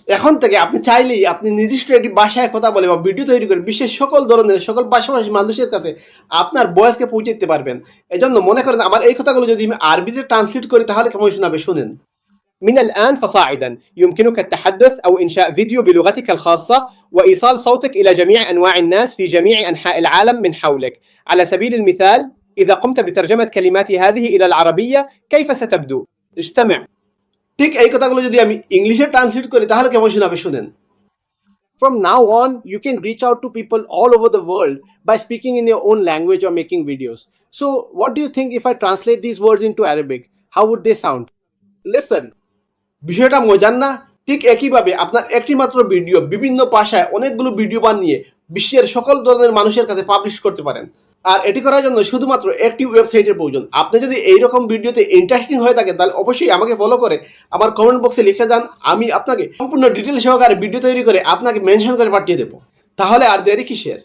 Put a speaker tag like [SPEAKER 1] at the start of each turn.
[SPEAKER 1] এখন থেকে আপনি চাইলেই আপনি নির্দিষ্ট একটি ভাষায় কথা বলে বা ভিডিও তৈরি করে বিশ্বের সকল ধরনের সকল ভাষাভাষী মানুষের কাছে আপনার ভয়েসকে পৌঁছে দিতে পারবেন। এজন্য মনে করেন আমার এই কথাগুলো যদি আমি আরবিতে ট্রান্সলেট করি তাহলে কেমন শোনাবে শুনেন। من الآن فصاعدا يمكنك التحدث أو إنشاء فيديو بلغتك الخاصة وإيصال صوتك إلى جميع أنواع الناس في جميع أنحاء العالم من حولك. على سبيل المثال إذا قمت بترجمة كلمات هذه إلى العربية كيف ستبدو؟ استمع. ঠিক এই কথাগুলো যদি আমি ইংলিশে ট্রান্সলেট করি তাহলে কেমন শোনাবে শুনেন। From now on, you can reach out to people all over the world by speaking in your own language or making videos. So, what do you think if I translate these words into Arabic? How would they sound? Listen. বিষয়টা মজার না? ঠিক একইভাবে আপনার একটি মাত্র video বিভিন্ন ভাষায় অনেকগুলো ভিডিও বানিয়ে বিশ্বের সকল ধরনের মানুষের কাছে পাবলিশ করতে পারেন। আর এটি করার জন্য শুধুমাত্র একটি ওয়েবসাইটের প্রয়োজন। আপনি যদি এইরকম ভিডিওতে ইন্টারেস্টিং হয়ে থাকেন তাহলে অবশ্যই আমাকে ফলো করে আমার কমেন্ট বক্সে লিখে যান, আমি আপনাকে সম্পূর্ণ ডিটেল সহকারে ভিডিও তৈরি করে আপনাকে মেনশন করে পাঠিয়ে দেবো। তাহলে আর দেরি কিসের?